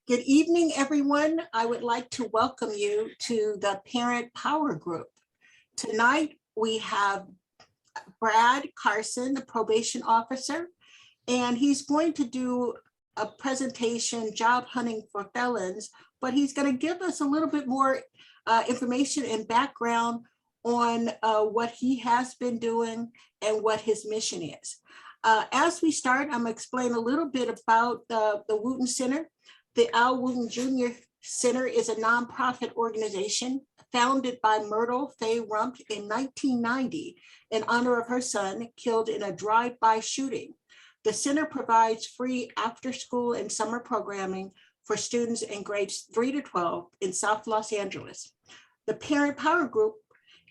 Good evening, everyone. I would like to welcome you to the Parent Power Group. Tonight, we have Brad Carson, the probation officer, and he's going to do a presentation, Job Hunting for Felons, but he's going to give us a little bit more information and background on what he has been doing and what his mission is. As we start, I'm going to explain a little bit about the Wooten Center. The Al Wooten Jr. Center is a nonprofit organization founded by Myrtle Faye Rump in 1990 in honor of her son killed in a drive-by shooting. The center provides free after-school and summer programming for students in grades 3 to 12 in South Los Angeles. The Parent Power Group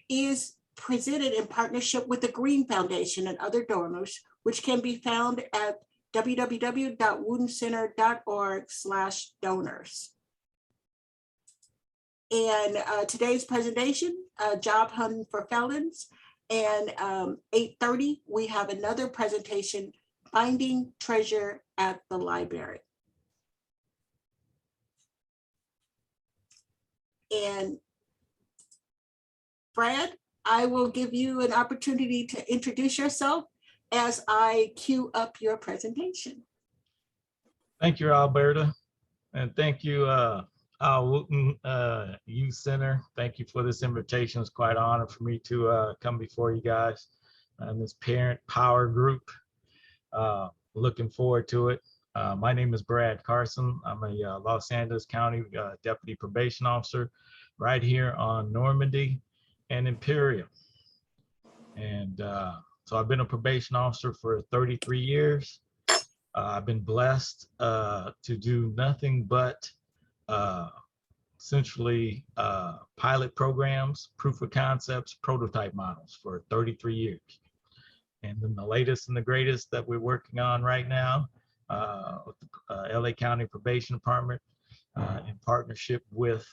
is presented in partnership with the Green Foundation and other donors, which can be found at www.wootencenter.org/donors. And today's presentation, Job Hunting for Felons, and 8:30, we have another presentation, Finding Treasure at the Library. And Brad, I will give you an opportunity to introduce yourself as I queue up your presentation. Thank you, Alberta, and thank you, Al Wooten Youth Center. Thank you for this invitation. It's quite an honor for me to come before you guys and this Parent Power Group. Looking forward to it. My name is Brad Carson. I'm a Los Angeles County Deputy Probation Officer right here on Normandy and Imperial. And so I've been a probation officer for 33 years. I've been blessed to do nothing but essentially pilot programs, proof of concepts, prototype models for 33 years. And then the latest and the greatest that we're working on right now with the LA County Probation Department in partnership with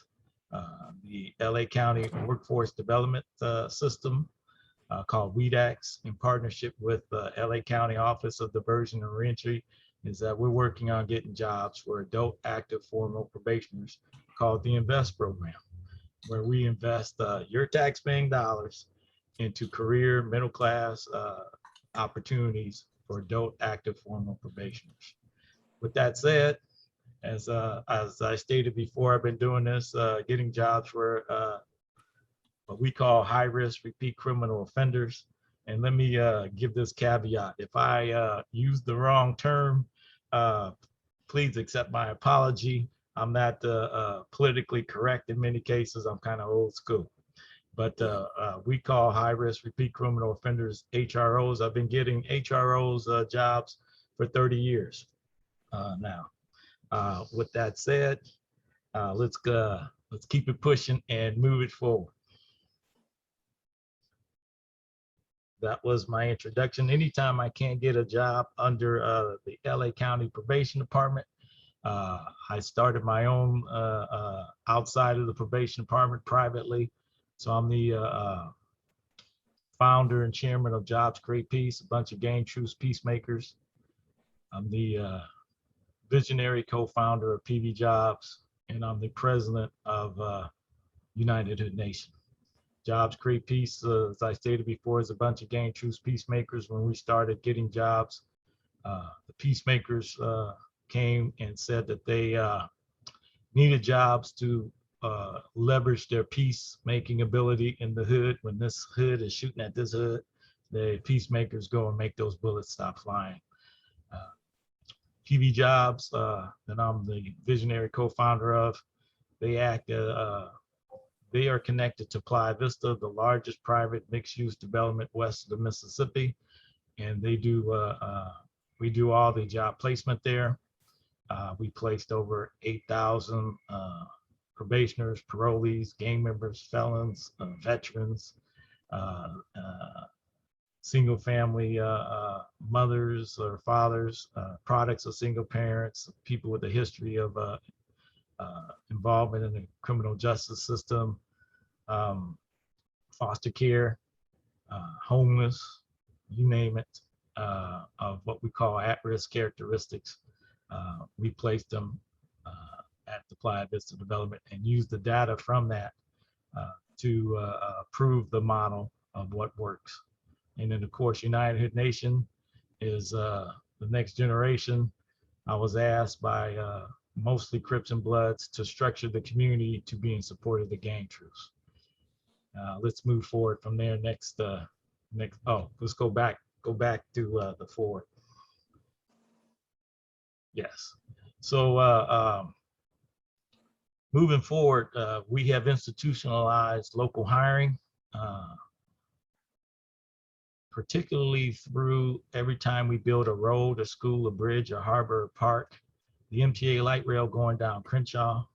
the LA County Workforce Development System called WEDAX, in partnership with the LA County Office of Diversion and Reentry, is that we're working on getting jobs for adult active formal probationers called the INVEST program, where we invest your tax-paying dollars into career middle class opportunities for adult active formal probationers. With that said, as I stated before, I've been doing this, getting jobs for what we call high-risk repeat criminal offenders. And let me give this caveat. If I use the wrong term, please accept my apology. I'm not politically correct in many cases. I'm kind of old school. But we call high-risk repeat criminal offenders HROs. I've been getting HROs jobs for 30 years now. With that said, let's keep it pushing and move it forward. That was my introduction. Anytime I can't get a job under the LA County Probation Department, I started my own outside of the probation department privately. So I'm the founder and chairman of Jobs Create Peace, a bunch of gang truce peacemakers. I'm the visionary co-founder of PV Jobs, and I'm the president of United Hood Nation. Jobs Create Peace, as I stated before, is a bunch of gang truce peacemakers. When we started getting jobs, the peacemakers came and said that they needed jobs to leverage their peacemaking ability in the hood. When this hood is shooting at this hood, the peacemakers go and make those bullets stop flying. PV Jobs, that I'm the visionary co-founder of, they are connected to Playa Vista, the largest private mixed-use development west of the Mississippi, and they do we do all the job placement there. We placed over 8,000 probationers, parolees, gang members, felons, veterans, single family mothers or fathers, products of single parents, people with a history of involvement in the criminal justice system, foster care, homeless, you name it, of what we call at-risk characteristics. We placed them applied vista development and use the data from that to prove the model of what works. And then of course, United Nation is the next generation. I was asked by mostly Crips and Bloods to structure the community to be in support of the gang truce. Let's move forward from there. Next, let's go back to the forward. Yes. So moving forward, we have institutionalized local hiring, particularly through every time we build a road, a school, a bridge, a harbor, a park, the MTA light rail going down Crenshaw.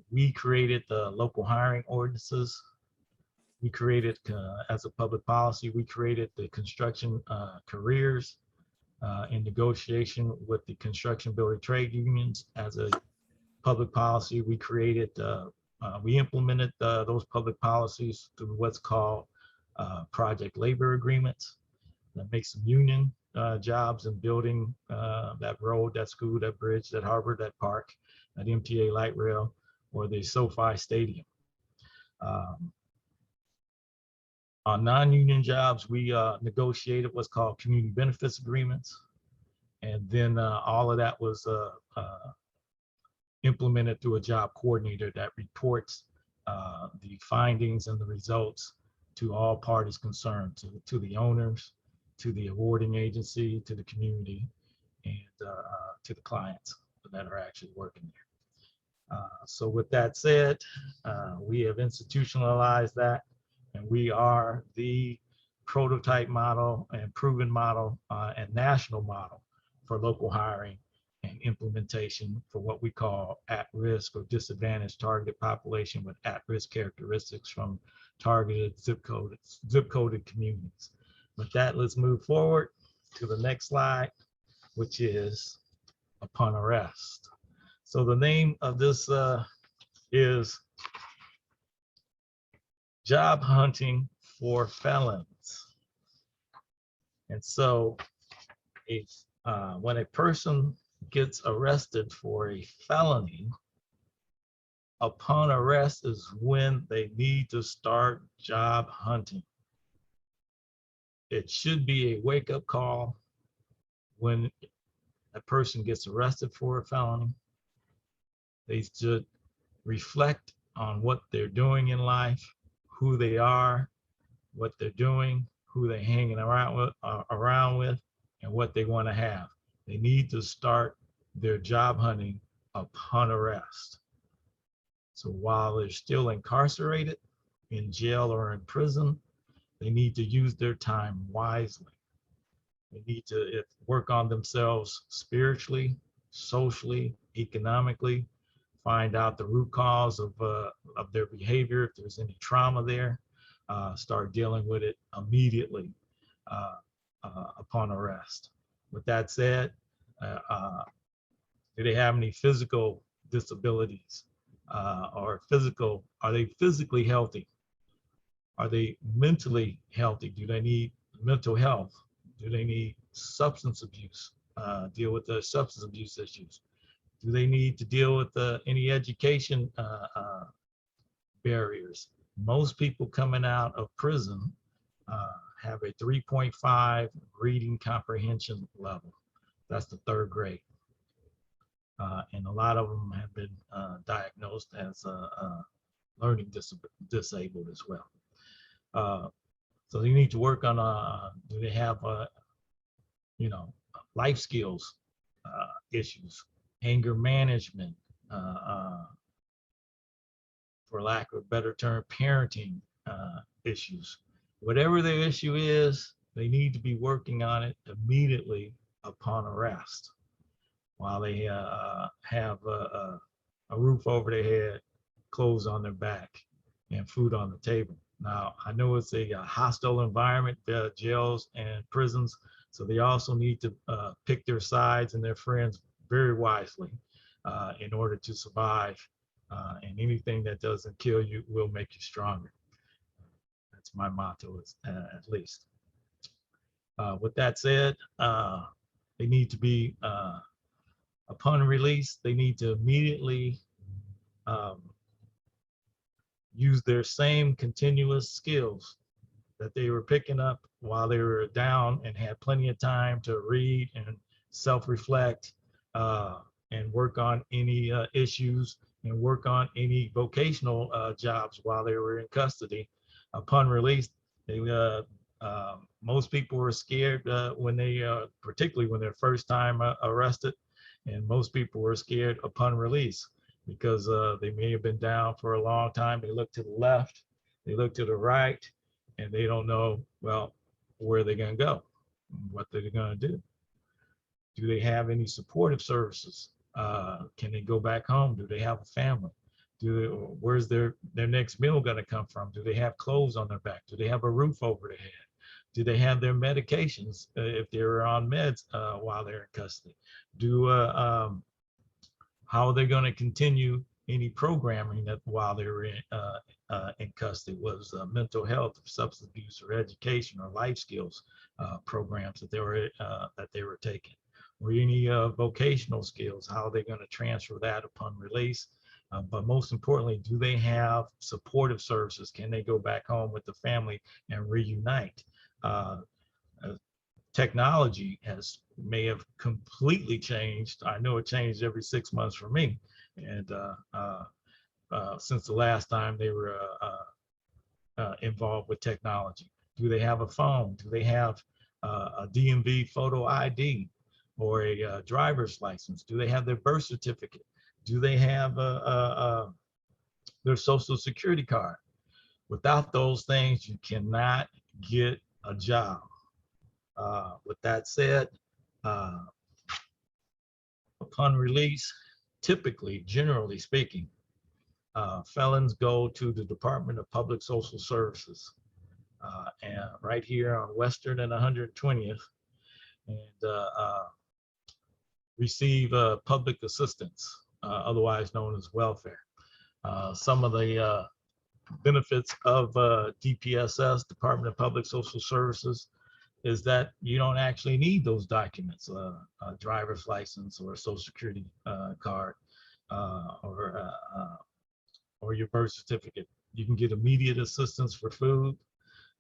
We created the local hiring ordinances. We created, as a public policy, we created the construction careers in negotiation with the construction building trade unions. As a public policy, we created, we implemented those public policies through what's called project labor agreements that makes some union jobs in building that road, that school, that bridge, that harbor, that park, that MTA light rail, or the SoFi Stadium. On non-union jobs, we negotiated what's called community benefits agreements. And then all of that was implemented through a job coordinator that reports the findings and the results to all parties concerned, to the owners, to the awarding agency, to the community, and to the clients that are actually working there. So with that said, we have institutionalized that, and we are the prototype model and proven model and national model for local hiring and implementation for what we call at-risk or disadvantaged targeted population with at-risk characteristics from targeted zip-coded communities. With that, let's move forward to the next slide, which is upon arrest. So the name of this is Job Hunting for Felons. And so when a person gets arrested for a felony, upon arrest is when they need to start job hunting. It should be a wake-up call when a person gets arrested for a felony. They should reflect on what they're doing in life, who they are, what they're doing, who they're hanging around with, and what they want to have. They need to start their job hunting upon arrest. So while they're still incarcerated, in jail or in prison, they need to use their time wisely. They need to work on themselves spiritually, socially, economically, find out the root cause of their behavior, if there's any trauma there, start dealing with it immediately upon arrest. With that said, do they have any physical disabilities or are they physically healthy? Are they mentally healthy? Do they need mental health? Do they need substance abuse? Deal with the substance abuse issues? Do they need to deal with any education barriers? Most people coming out of prison have a 3.5 reading comprehension level. That's the third grade. And a lot of them have been diagnosed as learning disabled as well. So you need to work on, do they have, life skills issues, anger management, for lack of a better term, parenting issues. Whatever their issue is, they need to be working on it immediately upon arrest while they have a roof over their head, clothes on their back, and food on the table. Now, I know it's a hostile environment, jails and prisons, so they also need to pick their sides and their friends very wisely in order to survive. And anything that doesn't kill you will make you stronger. That's my motto, at least. With that said, they need to be Upon release, they need to immediately use their same continuous skills that they were picking up while they were down and had plenty of time to read and self-reflect and work on any issues and work on any vocational jobs while they were in custody. Upon release, they, most people were scared when they, particularly when they're first time arrested, and most people were scared upon release because they may have been down for a long time. They look to the left, they look to the right, and they don't know, well, where they're going to go, what they're going to do. Do they have any supportive services? Can they go back home? Do they have a family? Where's their next meal going to come from? Do they have clothes on their back? Do they have a roof over their head? Do they have their medications if they're on meds while they're in custody? How are they going to continue any programming that while they were in custody? Was mental health, or substance abuse, or education, or life skills programs that they were taking, or any vocational skills? How are they going to transfer that upon release? But most importantly, do they have supportive services? Can they go back home with the family and reunite? Technology may have completely changed. I know it changed every 6 months for me, and since the last time they were involved with technology. Do they have a phone? Do they have a DMV photo ID or a driver's license? Do they have their birth certificate? Do they have their social security card? Without those things, you cannot get a job. With that said, upon release, typically, generally speaking, felons go to the Department of Public Social Services, and right here on Western and 120th, and receive public assistance, otherwise known as welfare. Some of the benefits of DPSS, Department of Public Social Services, is that you don't actually need those documents, a driver's license or a social security card, or your birth certificate. You can get immediate assistance for food,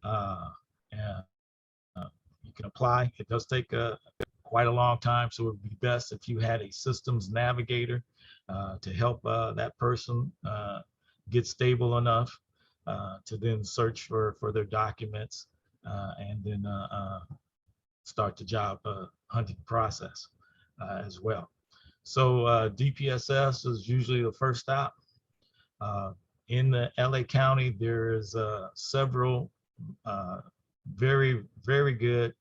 and you can apply. It does take quite a long time, so it would be best if you had a systems navigator to help that person get stable enough to then search for their documents and then start the job hunting process as well. So DPSS is usually the first stop. In the LA County, there is several very, very good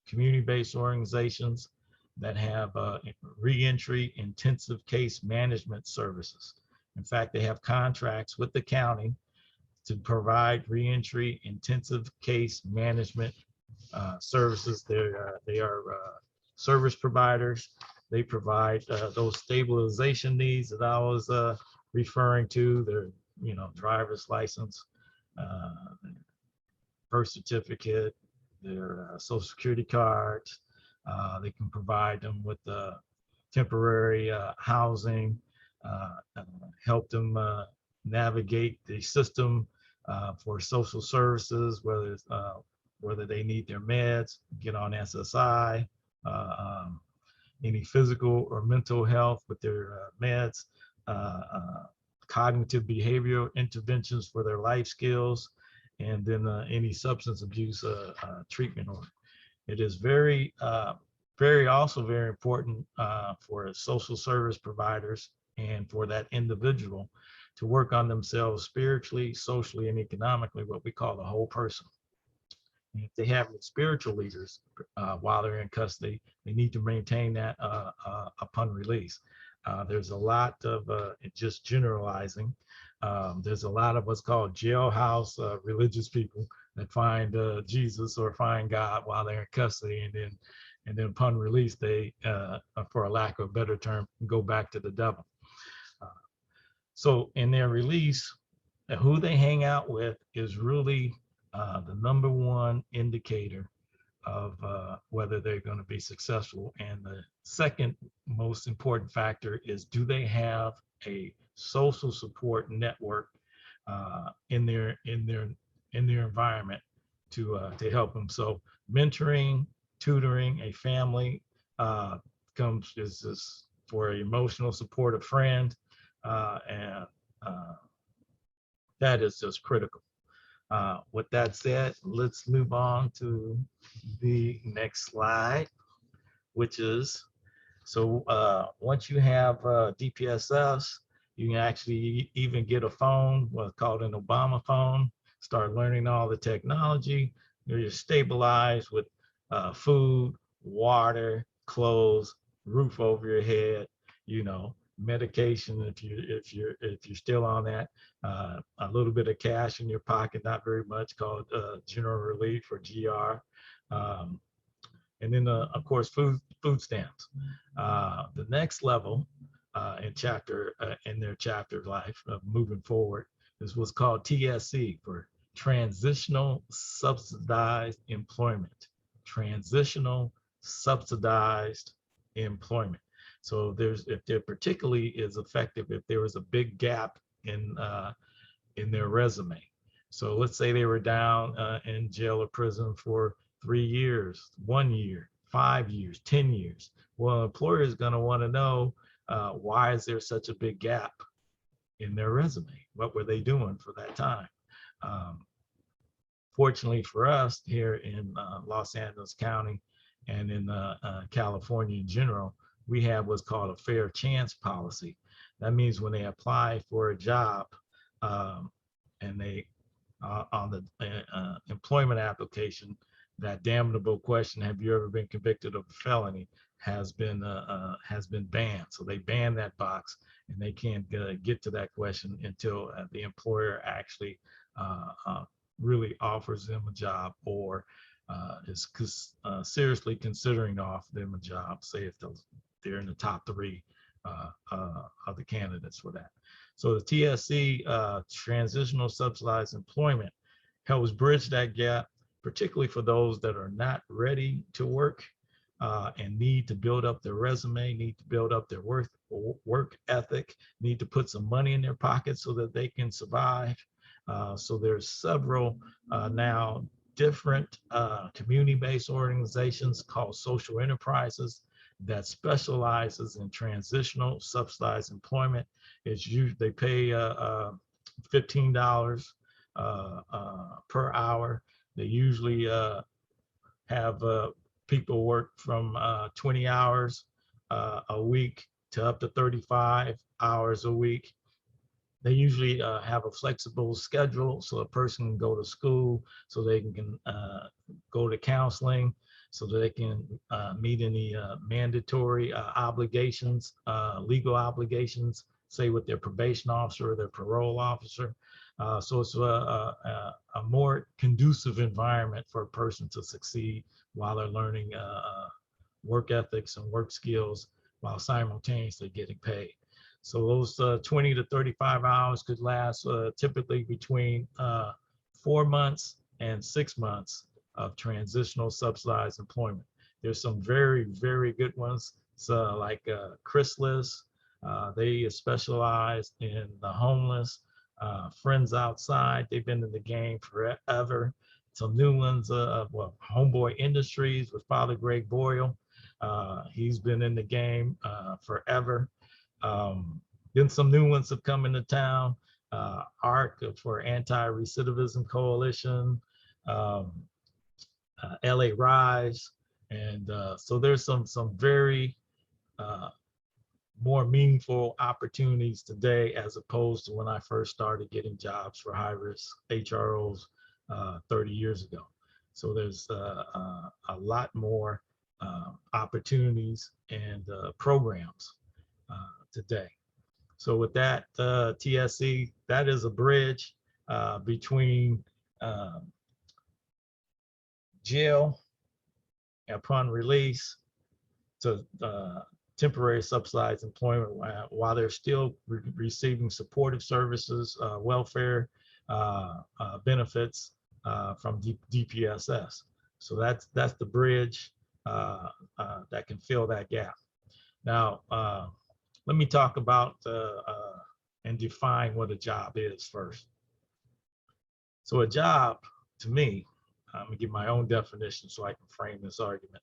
community-based organizations that have reentry intensive case management services. In fact, they have contracts with the county to provide reentry intensive case management services. They are service providers. They provide those stabilization needs that I was referring to. Their, driver's license, birth certificate, their social security cards. They can provide them with temporary housing, help them navigate the system for social services, whether they need their meds, get on SSI, any physical or mental health with their meds, cognitive behavioral interventions for their life skills, and then any substance abuse treatment. It is very important for social service providers and for that individual to work on themselves spiritually, socially, and economically, what we call the whole person. And if they have spiritual leaders while they're in custody, they need to maintain that upon release. There's a lot of, just generalizing, there's a lot of what's called jailhouse religious people that find Jesus or find God while they're in custody, and then upon release, they, for a lack of a better term, go back to the devil. So in their release, who they hang out with is really the number one indicator of whether they're going to be successful. And the second most important factor is, do they have a social support network in their environment to help them? So mentoring, tutoring, a family is for an emotional support, a friend, and that is just critical. With that said, let's move on to the next slide, which is, so once you have DPSS, you can actually even get a phone, what's called an Obama phone, start learning all the technology. You're stabilized with food, water, clothes, roof over your head, medication if you're still on that, a little bit of cash in your pocket, not very much, called general relief or GR, and then of course food stamps. The next level in their chapter life moving forward is what's called TSC, for transitional subsidized employment. Transitional subsidized employment. So if there particularly is effective if there was a big gap in their resume. So let's say they were down in jail or prison for 3 years, 1 year, 5 years, 10 years. Well, an employer is going to want to know, why is there such a big gap in their resume? What were they doing for that time? Fortunately for us here in Los Angeles County and in California in general, we have what's called a fair chance policy. That means when they apply for a job, and they on the employment application, that damnable question, have you ever been convicted of a felony, has been banned. So they ban that box, and they can't get to that question until the employer actually really offers them a job, or is seriously considering to offer them a job, say if they're in the top 3 of the candidates for that. So the TSC, transitional subsidized employment, helps bridge that gap, particularly for those that are not ready to work and need to build up their resume, need to build up their work ethic, need to put some money in their pocket so that they can survive. So there's several now different community-based organizations called social enterprises that specializes in transitional subsidized employment. They pay $15 per hour. They usually have people work from 20 hours a week to up to 35 hours a week. They usually have a flexible schedule, so a person can go to school, so they can go to counseling, so that they can meet any mandatory obligations, legal obligations, say with their probation officer or their parole officer. So it's a more conducive environment for a person to succeed while they're learning work ethics and work skills while simultaneously getting paid. So those 20 to 35 hours could last typically between 4 months and 6 months of transitional subsidized employment. There's some very, very good ones. So like Chrysalis, they specialize in the homeless, Friends Outside. They've been in the game forever. Some new ones, Homeboy Industries with Father Greg Boyle. He's been in the game forever. Then some new ones have come into town. ARC for Anti-Recidivism Coalition, LA Rise, and so there's some very more meaningful opportunities today as opposed to when I first started getting jobs for high-risk HROs 30 years ago. So there's a lot more opportunities and programs today. So with that, TSC, that is a bridge between jail upon release to temporary subsidized employment while they're still receiving supportive services, welfare benefits from DPSS. So that's the bridge that can fill that gap. Now, let me talk about and define what a job is first. So a job, to me, I'm gonna give my own definition so I can frame this argument.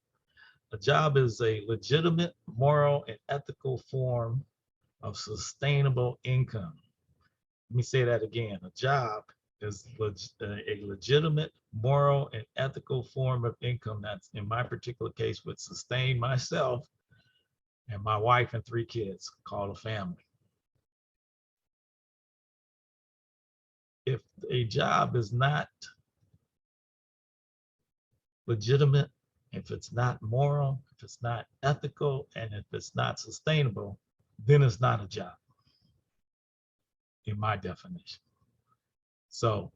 A job is a legitimate, moral, and ethical form of sustainable income. Let me say that again. A job is a legitimate, moral, and ethical form of income that's, in my particular case, would sustain myself and my wife and 3 kids, called a family. If a job is not legitimate, if it's not moral, if it's not ethical, and if it's not sustainable, then it's not a job, in my definition. So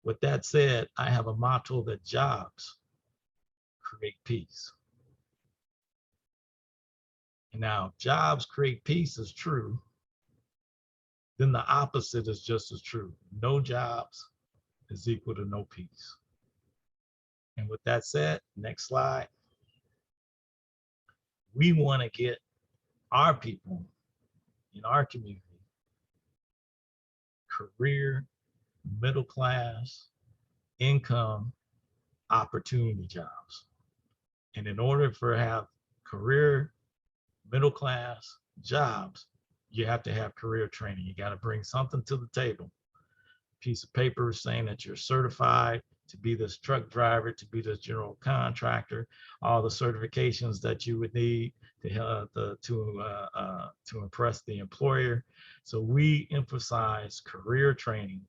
with that said, I have a motto that jobs create peace. And now, if jobs create peace is true, then the opposite is just as true. No jobs is equal to no peace. And with that said, next slide. We want to get our people in our community career, middle class, income, opportunity jobs. And in order for have career, middle class jobs, you have to have career training. You got to bring something to the table. Piece of paper saying that you're certified to be this truck driver, to be this general contractor, all the certifications that you would need to impress the employer. So we emphasize career training,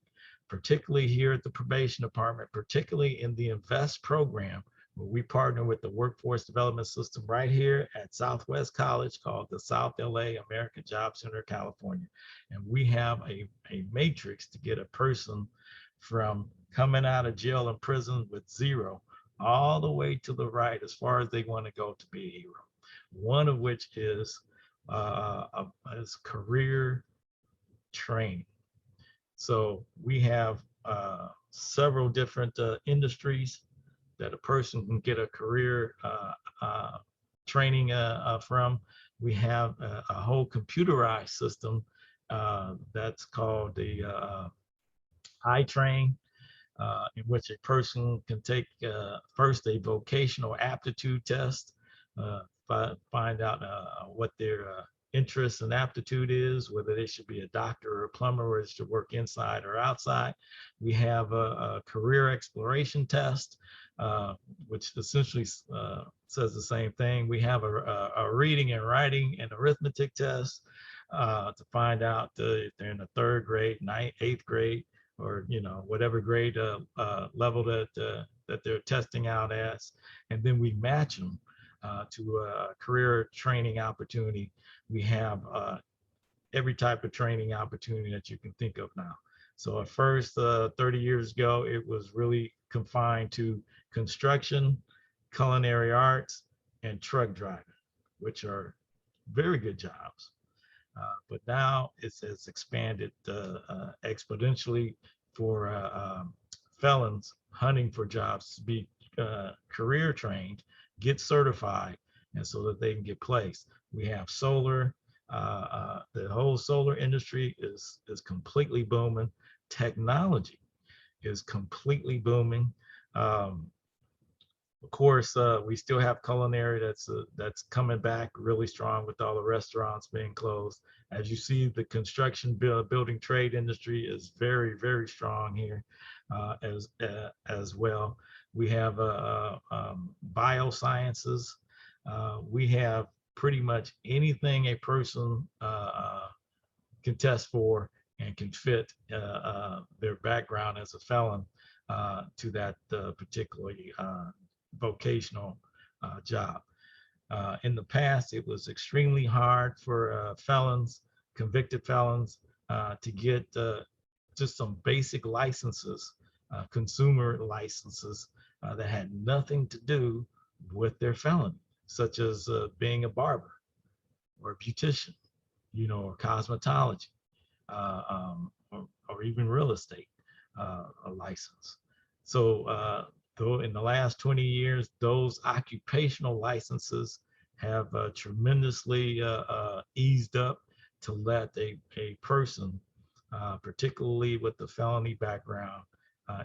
particularly here at the probation department, particularly in the INVEST program, where we partner with the workforce development system right here at Southwest College called the South LA American Job Center, California. And we have a matrix to get a person from coming out of jail and prison with 0 all the way to the right as far as they want to go to be a hero. One of which is career training. So we have several different industries that a person can get a career training from. We have a whole computerized system that's called the iTrain, in which a person can take first a vocational aptitude test, find out what their interest and aptitude is, whether they should be a doctor or a plumber, or they should work inside or outside. We have a career exploration test, which essentially says the same thing. We have a reading and writing and arithmetic test to find out if they're in the 3rd grade, 9th, 8th grade, or whatever grade level that they're testing out as. And then we match them to a career training opportunity. We have every type of training opportunity that you can think of now. So at first, 30 years ago, it was really confined to construction, culinary arts, and truck driving, which are very good jobs. But now it's expanded exponentially for felons hunting for jobs to be career trained, get certified, and so that they can get placed. We have solar. The whole solar industry is completely booming. Technology is completely booming. Of course, we still have culinary that's coming back really strong with all the restaurants being closed. As you see, the construction building trade industry is very, very strong here as well. We have biosciences. We have pretty much anything a person can test for and can fit their background as a felon to that particularly vocational job. In the past, it was extremely hard for felons, convicted felons, to get just some basic licenses, consumer licenses that had nothing to do with their felony, such as being a barber or a beautician, or cosmetology, or even real estate a license. So though in the last 20 years, those occupational licenses have tremendously eased up to let a person, particularly with the felony background,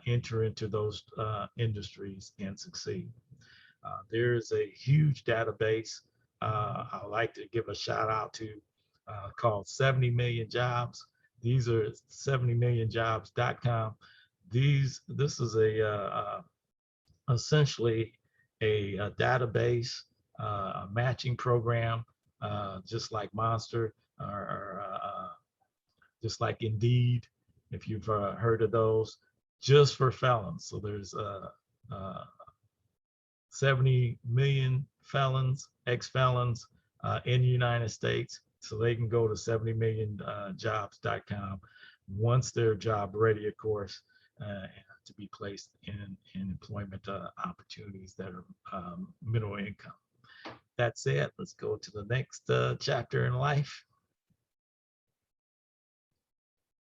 enter into those industries and succeed. There's a huge database I like to give a shout out to called 70 Million Jobs. These are 70millionjobs.com. This is essentially a database, a matching program, just like Monster or just like Indeed, if you've heard of those, just for felons. So there's 70 million felons, ex-felons in the United States. So they can go to 70millionjobs.com once they're job ready, of course, to be placed in employment opportunities that are middle income. That's it. Let's go to the next chapter in life.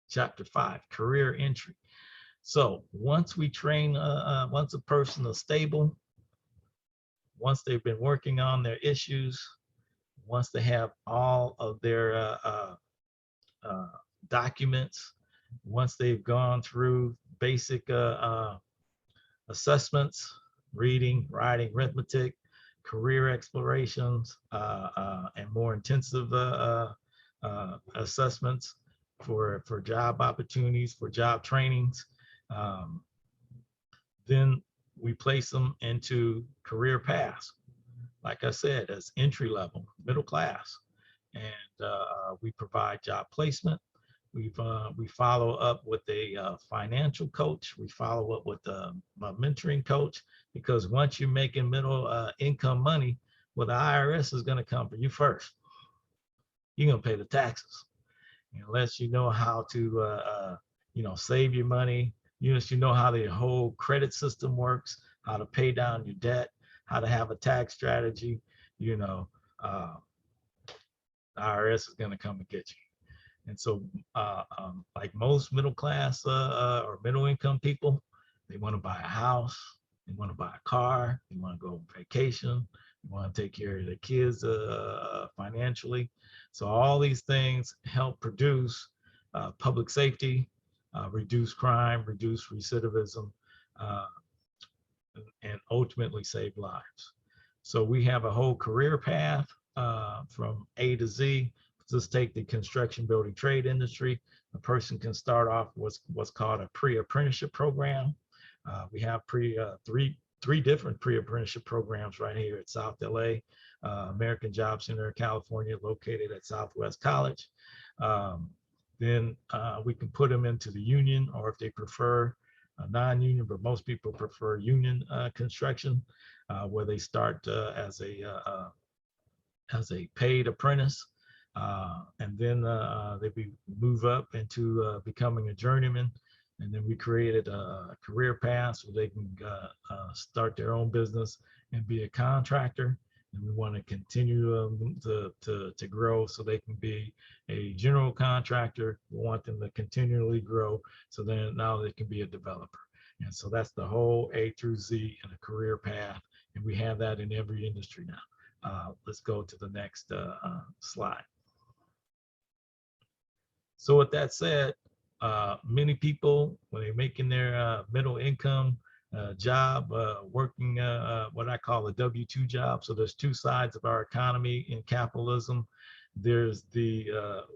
Chapter 5, career entry. So once we train, once a person is stable, once they've been working on their issues, once they have all of their documents, once they've gone through basic assessments, reading, writing, arithmetic, career explorations, and more intensive assessments for job opportunities, for job trainings, then we place them into career paths. Like I said, as entry level, middle class, and we provide job placement. We follow up with a financial coach. We follow up with a mentoring coach, because once you're making middle income money, well, the IRS is going to come for you first. You're going to pay the taxes, unless you know how to save your money. Unless you know how the whole credit system works, how to pay down your debt, how to have a tax strategy, the IRS is going to come and get you. And so, like most middle class or middle income people, they want to buy a house, they want to buy a car, they want to go on vacation, they want to take care of their kids financially. So all these things help produce public safety, reduce crime, reduce recidivism, and ultimately save lives. So we have a whole career path from A to Z. Let's take the construction, building, trade industry. A person can start off with what's called a pre-apprenticeship program. We have three different pre-apprenticeship programs right here at South LA, American Job Center, California, located at Southwest College. Then we can put them into the union, or if they prefer non-union, but most people prefer union construction, where they start as a paid apprentice, and then they move up into becoming a journeyman. And then we created a career path so they can start their own business and be a contractor. And we want to continue to grow so they can be a general contractor. We want them to continually grow, so then now they can be a developer. And so that's the whole A through Z in a career path. And we have that in every industry now. Let's go to the next slide. So with that said, many people, when they're making their middle income job, working what I call a W-2 job. So there's two sides of our economy in capitalism. There's the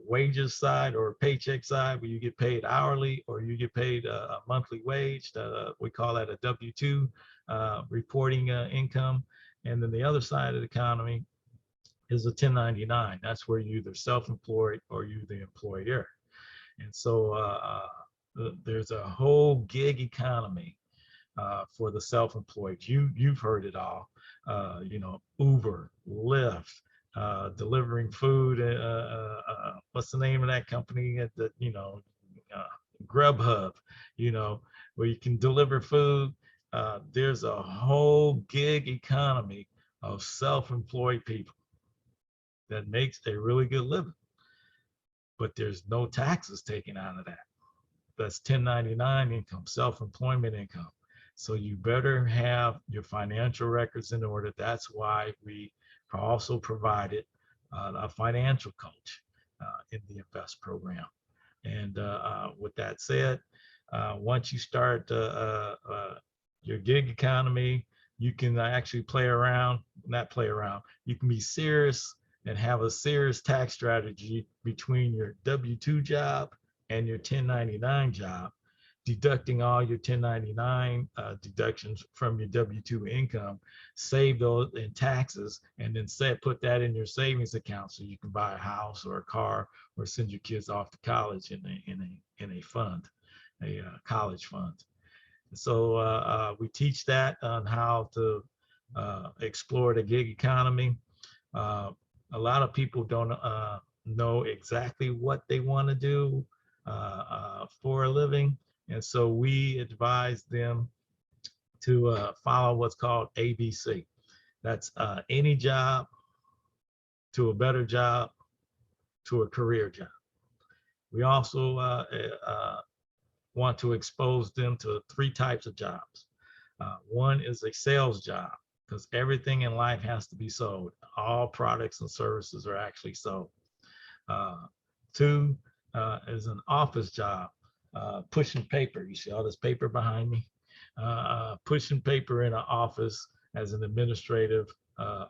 wages side or paycheck side, where you get paid hourly or you get paid a monthly wage. We call that a W-2 reporting income. And then the other side of the economy is a 1099. That's where you're either self-employed or you're the employer. And so there's a whole gig economy for the self-employed. You've heard it all. Uber, Lyft, delivering food. What's the name of that company? Grubhub. Where you can deliver food. There's a whole gig economy of self-employed people that makes a really good living, but there's no taxes taken out of that. That's 1099 income, self-employment income. So you better have your financial records in order. That's why we also provided a financial coach in the Invest program. And with that said, once you start your gig economy, you can actually not play around. You can be serious and have a serious tax strategy between your W-2 job and your 1099 job, deducting all your 1099 deductions from your W-2 income, save those in taxes, and then put that in your savings account so you can buy a house or a car or send your kids off to college in a fund, a college fund. So we teach that on how to explore the gig economy. A lot of people don't know exactly what they want to do for a living. And so we advise them to follow what's called ABC. That's any job to a better job to a career job. We also want to expose them to 3 types of jobs. One is a sales job, because everything in life has to be sold. All products and services are actually sold. 2 is an office job, pushing paper. You see all this paper behind me? Pushing paper in an office as an administrative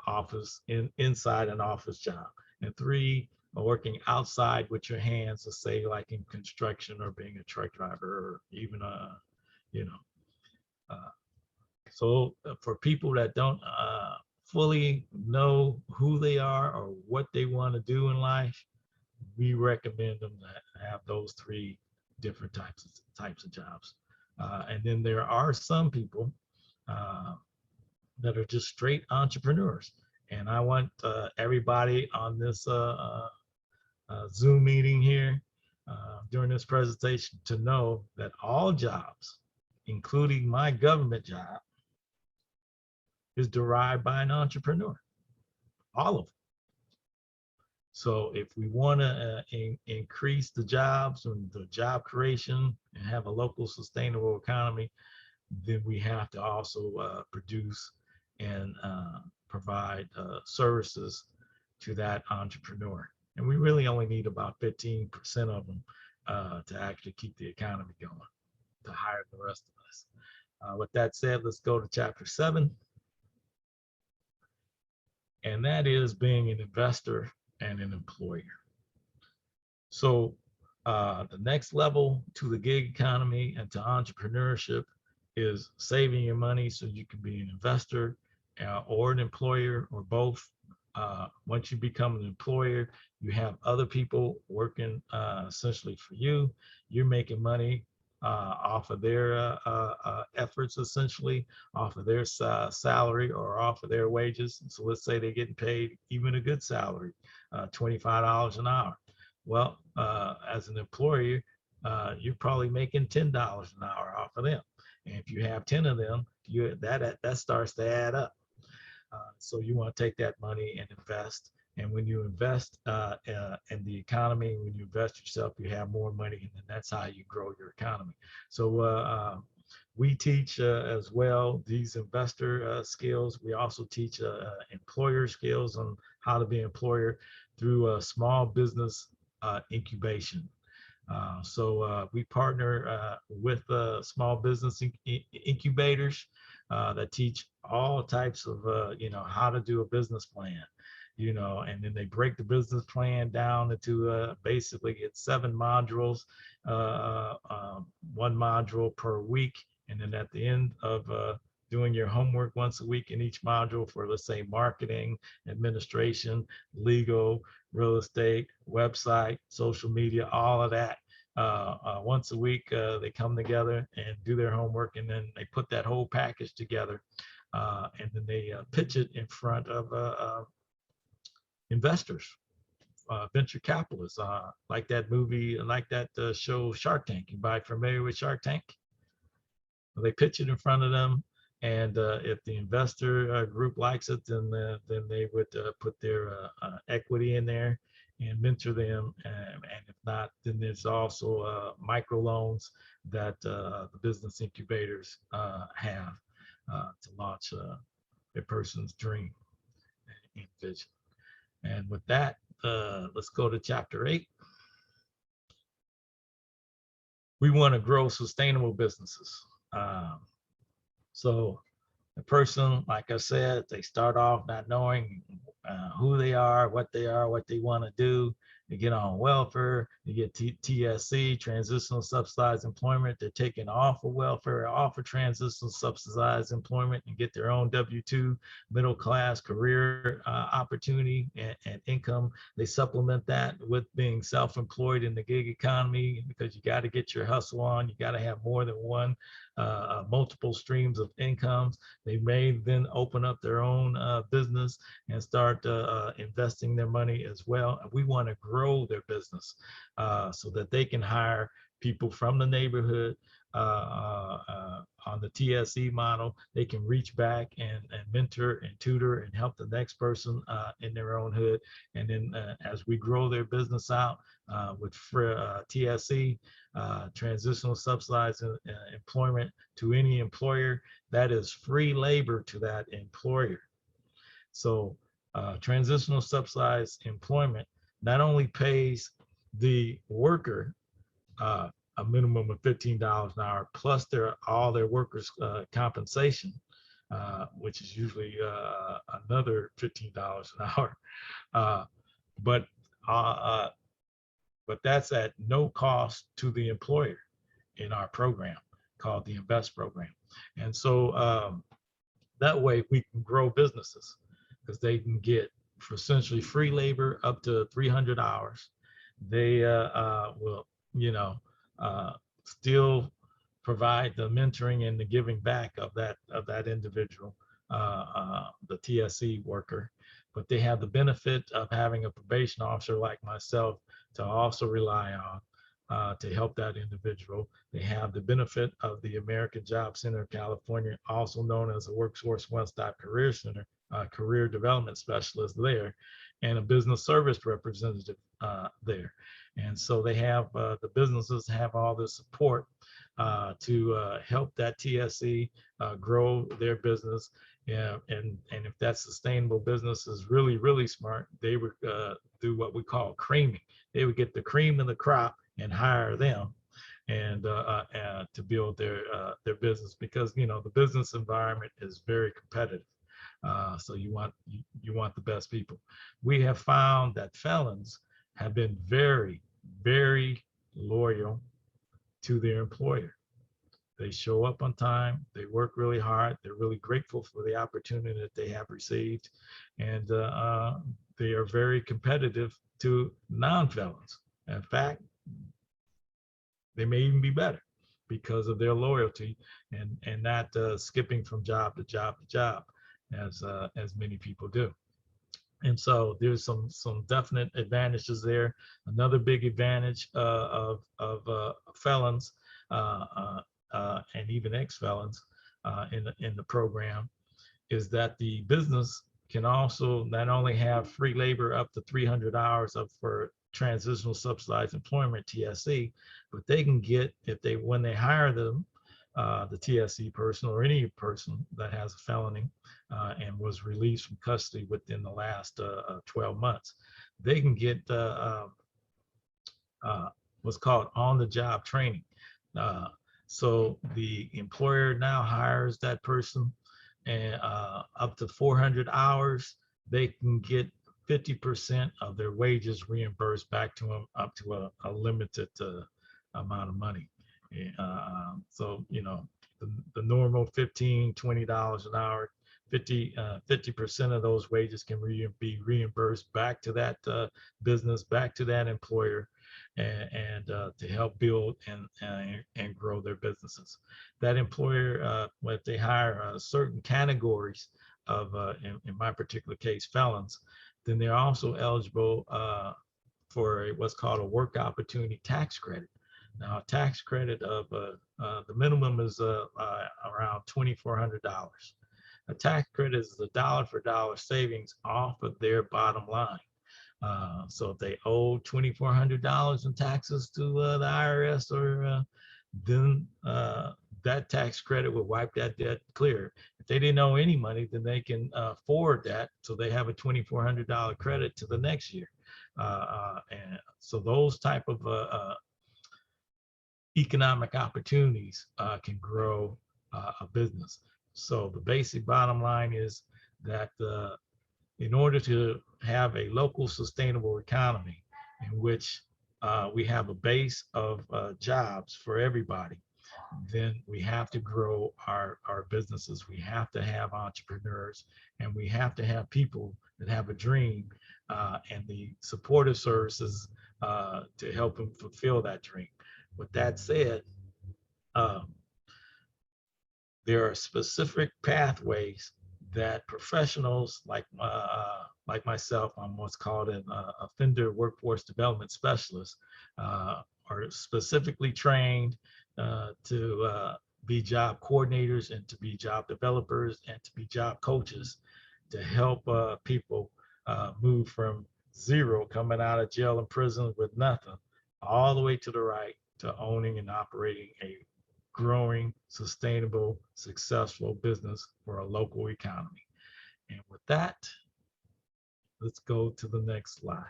office inside an office job. And 3, working outside with your hands, to say like in construction or being a truck driver or even so for people that don't fully know who they are or what they want to do in life, we recommend them to have those 3 different types of jobs. And then there are some people that are just straight entrepreneurs. And I want everybody on this Zoom meeting here during this presentation to know that all jobs, including my government job, is derived by an entrepreneur, all of them. So if we want to increase the jobs and the job creation and have a local sustainable economy, then we have to also produce and provide services to that entrepreneur. And we really only need about 15% of them to actually keep the economy going, to hire the rest of us. With that said, let's go to chapter 7. And that is being an investor and an employer. So the next level to the gig economy and to entrepreneurship is saving your money so you can be an investor or an employer or both. Once you become an employer, you have other people working essentially for you. You're making money off of their efforts, essentially off of their salary or off of their wages. So let's say they're getting paid even a good salary, $25 an hour. Well, as an employer, you're probably making $10 an hour off of them. And if you have 10 of them, that starts to add up. So you want to take that money and invest. And when you invest in the economy, when you invest yourself, you have more money, and then that's how you grow your economy. So we teach as well these investor skills. We also teach employer skills on how to be an employer through small business incubation. So we partner with small business incubators that teach all types of, how to do a business plan, and then they break the business plan down into basically it's 7 modules, 1 module per week. And then at the end of doing your homework once a week in each module for, let's say, marketing, administration, legal, real estate, website, social media, all of that. Once a week, they come together and do their homework, and then they put that whole package together, and then they pitch it in front of investors, venture capitalists, like that movie, like that show Shark Tank. You might be familiar with Shark Tank? Well, they pitch it in front of them, and if the investor group likes it, then they would put their equity in there and mentor them, and if not, then there's also microloans that the business incubators have to launch a person's dream and vision. And with that, let's go to chapter 8. We want to grow sustainable businesses. So the person, like I said, they start off not knowing who they are, what they want to do. They get on welfare, they get TSC, transitional subsidized employment. They're taken off of welfare, off of transitional subsidized employment, and get their own W-2 middle class career opportunity and income. They supplement that with being self-employed in the gig economy, because you got to get your hustle on. You got to have more than one, multiple streams of incomes. They may then open up their own business and start investing their money as well. We want to grow their business so that they can hire people from the neighborhood on the TSE model. They can reach back and mentor and tutor and help the next person in their own hood. And then as we grow their business out with TSE, transitional subsidized employment to any employer, that is free labor to that employer. So transitional subsidized employment not only pays the worker a minimum of $15 an hour, plus all their workers' compensation, which is usually another $15 an hour. But that's at no cost to the employer in our program called the Invest program. And so that way we can grow businesses, because they can get for essentially free labor up to 300 hours. They will, still provide the mentoring and the giving back of that individual, the TSE worker, but they have the benefit of having a probation officer like myself to also rely on to help that individual. They have the benefit of the American Job Center of California, also known as the Workforce One-Stop Career Center, career development specialist there, and a business service representative there. And so they have, the businesses have all the support to help that TSE grow their business. And if that sustainable business is really, really smart, they would do what we call creaming. They would get the cream of the crop and hire them and to build their business, because the business environment is very competitive. So you want the best people. We have found that felons have been very, very loyal to their employer. They show up on time, they work really hard, they're really grateful for the opportunity that they have received, and they are very competitive to non-felons. In fact, they may even be better because of their loyalty and not skipping from job to job to job, as many people do. And so there's some definite advantages there. Another big advantage of felons and even ex-felons in the program is that the business can also not only have free labor up to 300 hours for transitional subsidized employment, TSE, but they can get, when they hire them, the TSE person or any person that has a felony and was released from custody within the last 12 months, they can get what's called on-the-job training. So the employer now hires that person, and up to 400 hours, they can get 50% of their wages reimbursed back to them, up to a limited amount of money. So the normal $15, $20 an hour, 50% of those wages can be reimbursed back to that business, back to that employer, and to help build and grow their businesses. That employer, if they hire certain categories of, in my particular case, felons, then they're also eligible for what's called a work opportunity tax credit. Now, a tax credit of the minimum is around $2,400. A tax credit is a dollar for dollar savings off of their bottom line. So if they owe $2,400 in taxes to the IRS or then that tax credit will wipe that debt clear. If they didn't owe any money, then they can forward that, so they have a $2,400 credit to the next year. And so those type of economic opportunities can grow a business. So the basic bottom line is that in order to have a local sustainable economy in which we have a base of jobs for everybody, then we have to grow our businesses. We have to have entrepreneurs, and we have to have people that have a dream and the supportive services to help them fulfill that dream. With that said, there are specific pathways that professionals like myself, I'm what's called an offender workforce development specialist, are specifically trained to be job coordinators and to be job developers and to be job coaches to help people move from zero, coming out of jail and prison with nothing, all the way to the right to owning and operating a growing, sustainable, successful business for a local economy. And with that, let's go to the next slide.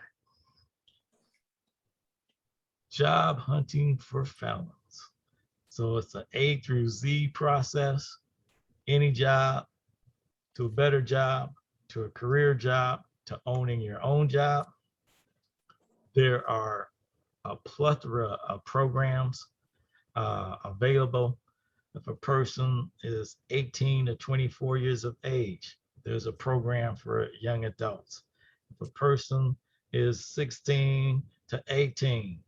Job hunting for felons. So it's an A through Z process. Any job, to a better job, to a career job, to owning your own job. There are a plethora of programs available. If a person is 18 to 24 years of age, there's a program for young adults. If a person is 16 to 18,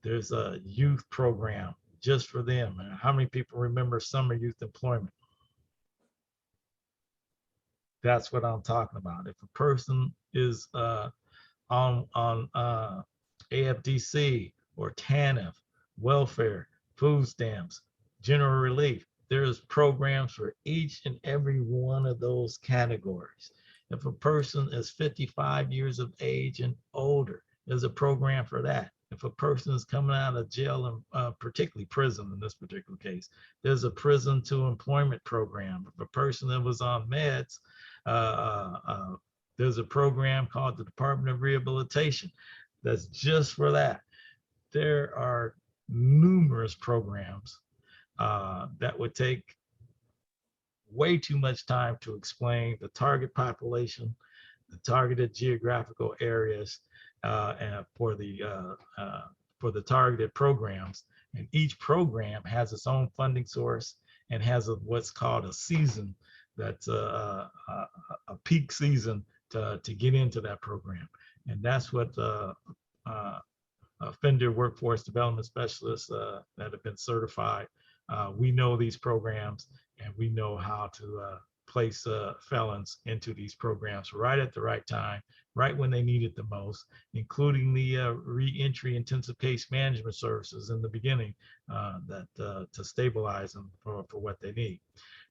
there's a youth program just for them. And how many people remember summer youth employment? That's what I'm talking about. If a person is on AFDC or TANF, welfare, food stamps, general relief, there's programs for each and every one of those categories. If a person is 55 years of age and older, there's a program for that. If a person is coming out of jail, and particularly prison in this particular case, there's a prison to employment program. If a person that was on meds, there's a program called the Department of Rehabilitation that's just for that. There are numerous programs that would take way too much time to explain the target population, the targeted geographical areas, and for the targeted programs. And each program has its own funding source and has what's called a season, that's a peak season to get into that program. And that's what offender workforce development specialists that have been certified, we know these programs and we know how to place felons into these programs right at the right time, right when they need it the most, including the re-entry intensive case management services in the beginning to stabilize them for what they need.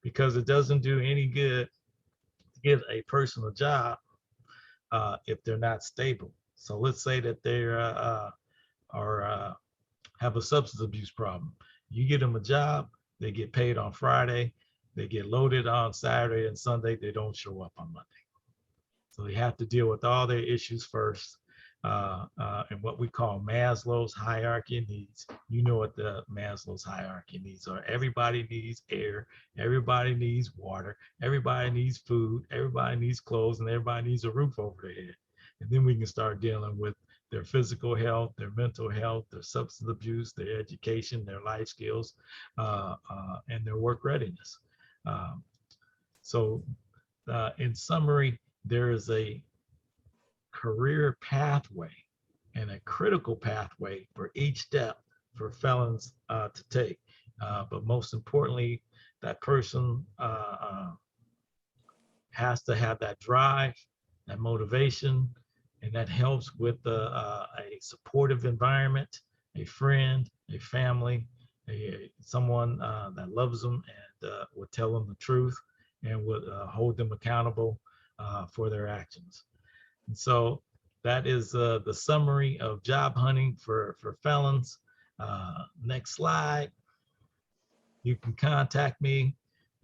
Because it doesn't do any good to give a person a job if they're not stable. So let's say that they have a substance abuse problem. You get them a job, they get paid on Friday, they get loaded on Saturday and Sunday, they don't show up on Monday. So they have to deal with all their issues first, and what we call Maslow's hierarchy of needs. You know what the Maslow's hierarchy of needs are. Everybody needs air, everybody needs water, everybody needs food, everybody needs clothes, and everybody needs a roof over their head. And then we can start dealing with their physical health, their mental health, their substance abuse, their education, their life skills, and their work readiness. So in summary, there is a career pathway and a critical pathway for each step for felons to take. But most importantly, that person has to have that drive, that motivation, and that helps with a supportive environment, a friend, a family, someone that loves them and will tell them the truth and would hold them accountable for their actions. And so that is the summary of job hunting for felons. Next slide. you can contact me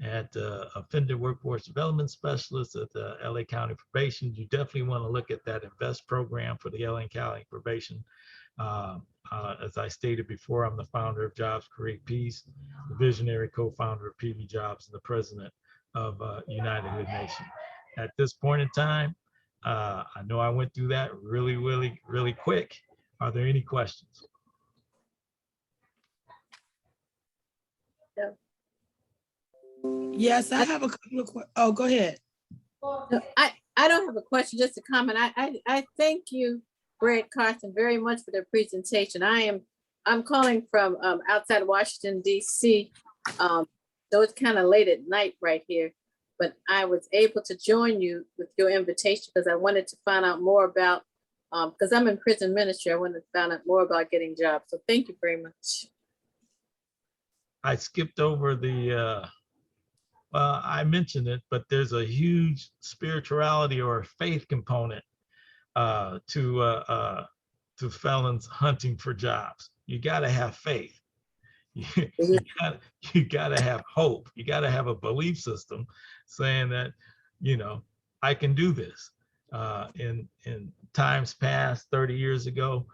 at Offender Workforce Development Specialist at the LA County Probation. You definitely want to look at that INVEST program for the LA County Probation. As I stated before, I'm the founder of Jobs Create Peace, the visionary co-founder of PV Jobs, and the president of United Hood Nation. At this point in time, I know I went through that really quick. Are there any questions? Yes, I have a couple of questions. Oh, go ahead. No, I don't have a question, just a comment. I thank you, Brad Carson, very much for the presentation. I'm calling from outside Washington, D.C. Though it's kind of late at night right here, but I was able to join you with your invitation because I wanted to find out more about, because I'm in prison ministry, I wanted to find out more about getting jobs. So thank you very much. I skipped over the I mentioned it, but there's a huge spirituality or faith component to felons hunting for jobs. You got to have faith. You got to have hope. You got to have a belief system saying that, you know, I can do this. In times past, 30 years ago,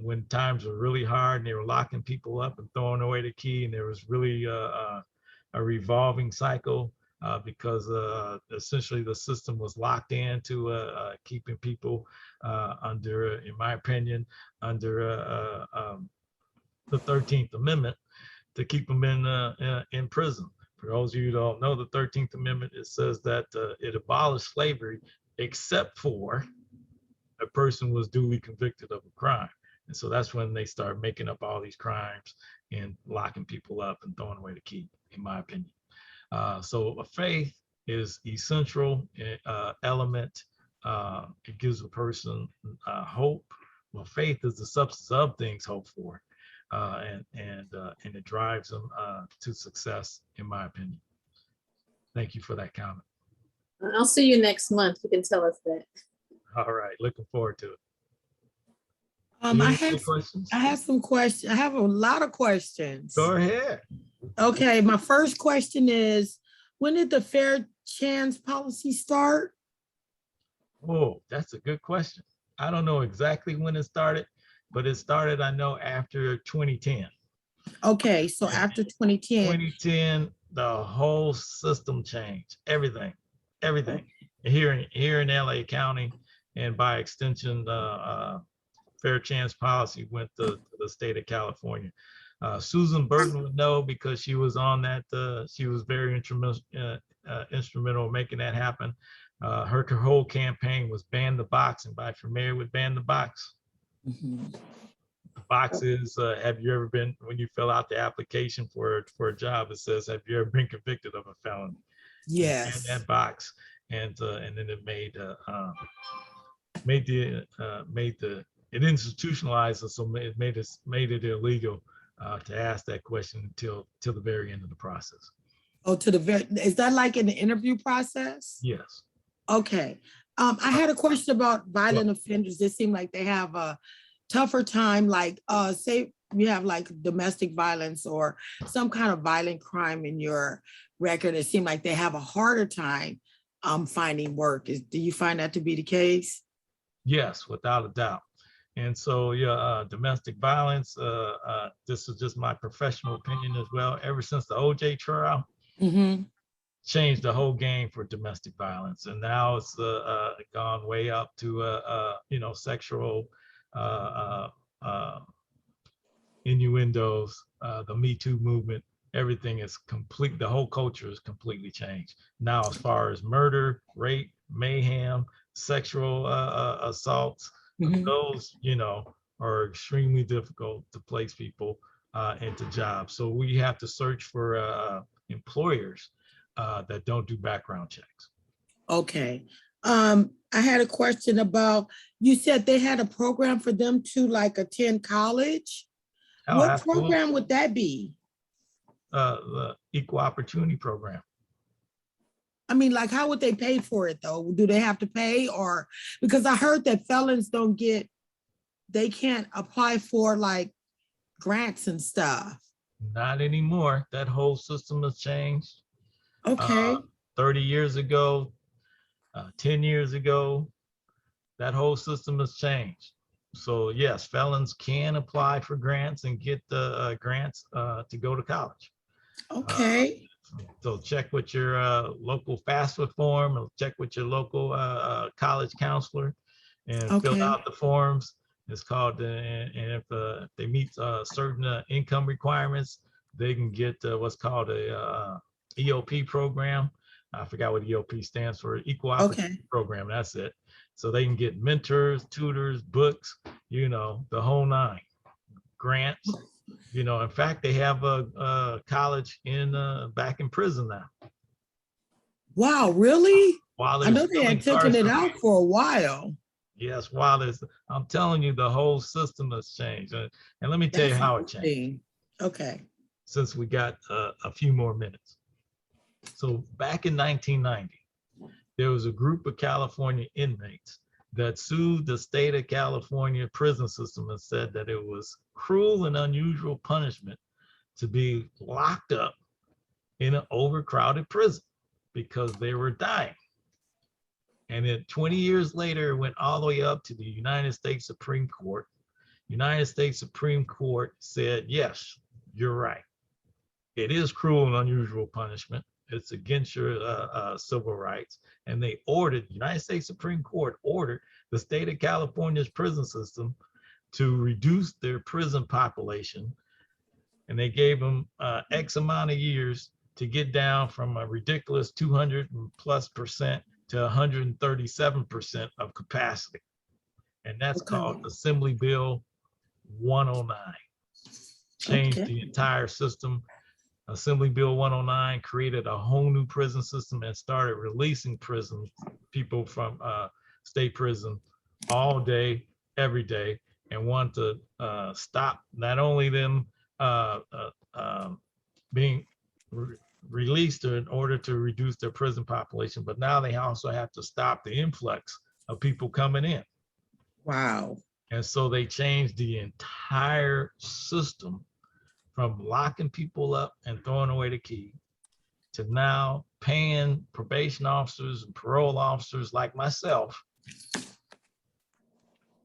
when times were really hard and they were locking people up and throwing away the key, and there was really a revolving cycle because essentially the system was locked into keeping people under, in my opinion, under the 13th Amendment to keep them in prison. For those of you who don't know, the 13th Amendment, it says that it abolished slavery except for a person was duly convicted of a crime. And so that's when they start making up all these crimes and locking people up and throwing away the key, in my opinion. So a faith is essential element. It gives a person hope. Well, faith is the substance of things hoped for, and it drives them to success, in my opinion. Thank you for that comment. I'll see you next month. You can tell us that. All right, looking forward to it. I Any have questions? I have some questions. I have a lot of questions. Go ahead. Okay, my first question is, when did the fair chance policy start? Oh, that's a good question. I don't know exactly when it started, but it started, I know, after 2010. Okay, so after 2010. 2010, the whole system changed. Everything. Here in LA County, and by extension, fair chance policy went to the state of California. Susan Burton would know because she was on that. She was very instrumental in making that happen. Her whole campaign was ban the box. Anybody familiar with ban the box? Mhm. The box is, have you ever been, when you fill out the application for a job, it says, have you ever been convicted of a felony? Yes. And that box, and then it it institutionalized it, so it made it illegal to ask that question until the very end of the process. Oh, is that like in the interview process? Yes. Okay. I had a question about violent offenders. It seemed like they have a tougher time, like say you have like domestic violence or some kind of violent crime in your record. It seemed like they have a harder time finding work. Do you find that to be the case? Yes, without a doubt. And so, yeah, domestic violence, this is just my professional opinion as well. Ever since the OJ trial, changed the whole game for domestic violence. And now it's gone way up to, sexual innuendos, the Me Too movement. Everything is complete. The whole culture is completely changed. Now, as far as murder, rape, mayhem, sexual assaults, those, are extremely difficult to place people into jobs. So we have to search for employers that don't do background checks. Okay. I had a question about, you said they had a program for them to like attend college. Oh, what absolutely. program would that be? The Equal Opportunity Program. I mean, like, how would they pay for it though? Do they have to pay, or because I heard that felons they can't apply for like grants and stuff. Not anymore. That whole system has changed. Okay, 30 years ago, 10 years ago, that whole system has changed. So yes, felons can apply for grants and get the grants to go to college. okay, So check with your local FAFSA form, or check with your local college counselor and fill okay, out the forms. It's called, and if they meet certain income requirements, they can get what's called a EOP program. I forgot what EOP stands for, Equal Opportunity okay. Program, that's it. So they can get mentors, tutors, books, you know, the whole nine, grants. You know, in fact, they have a college in back in prison now. Wow, really? While I they're know they still had taken it out incarcerated. for a while. Yes, while there's, I'm telling you, the whole system has changed. And let me tell you That's how it changed, interesting. Okay, since we got a few more minutes. So back in 1990, there was a group of California inmates that sued the state of California prison system and said that it was cruel and unusual punishment to be locked up in an overcrowded prison because they were dying. And then 20 years later, it went all the way up to the United States Supreme Court. United States Supreme Court said, yes, you're right. It is cruel and unusual punishment. It's against your civil rights. And they ordered, United States Supreme Court ordered the state of California's prison system to reduce their prison population. And they gave them X amount of years to get down from a ridiculous 200+% to 137% of capacity. And that's okay, called Assembly Bill 109. Changed okay. the entire system. Assembly Bill 109 created a whole new prison system and started releasing prison people from state prison all day, every day, and want to stop not only them being released in order to reduce their prison population, but now they also have to stop the influx of people coming in. Wow. And so they changed the entire system from locking people up and throwing away the key to now paying probation officers and parole officers like myself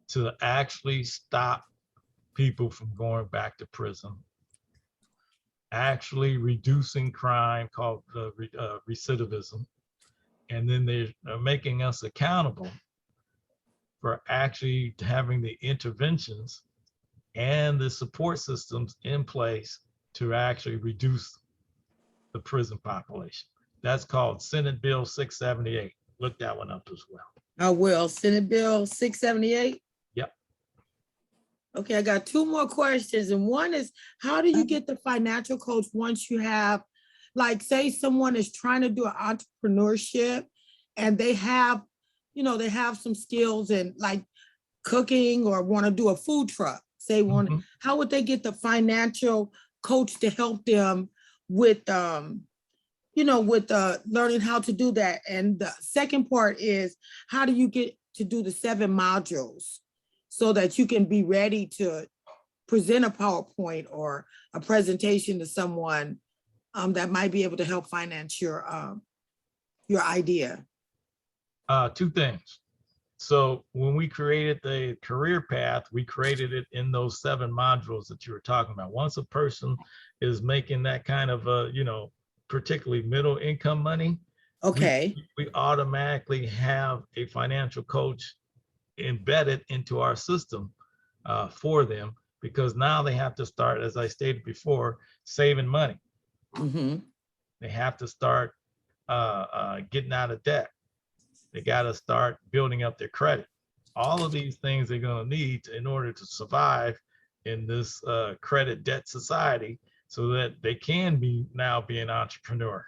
to actually stop people from going back to prison, actually reducing crime called recidivism. And then they're making us accountable for actually having the interventions and the support systems in place to actually reduce the prison population. That's called Senate Bill 678. Look that one up as well. I will. Senate Bill 678. Yep. Okay, I got two more questions. And one is, how do you get the financial coach once you have, like, say someone is trying to do an entrepreneurship and they have, they have some skills in like cooking or want to do a food truck, say one, how would they get the financial coach to help them with, learning how to do that? And the second part is, how do you get to do the 7 modules so that you can be ready to present a PowerPoint or a presentation to someone that might be able to help finance your idea? Two things. So when we created the career path, we created it in those 7 modules that you were talking about. Once a person is making that kind of, particularly middle income money, Okay. we automatically have a financial coach embedded into our system for them, because now they have to start, as I stated before, saving money. They have to start getting out of debt. They got to start building up their credit. All of these things they're going to need in order to survive in this credit debt society, so that they can be an entrepreneur.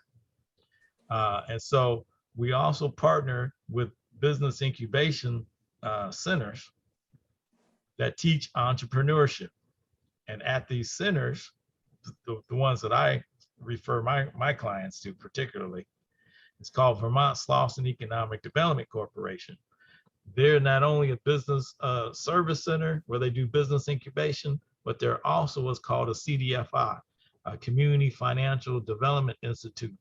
And so we also partner with business incubation centers that teach entrepreneurship. And at these centers, the ones that I refer my clients to particularly, it's called Vermont Slauson Economic Development Corporation. They're not only a business service center where they do business incubation, but they're also what's called a CDFI, a community financial development institute,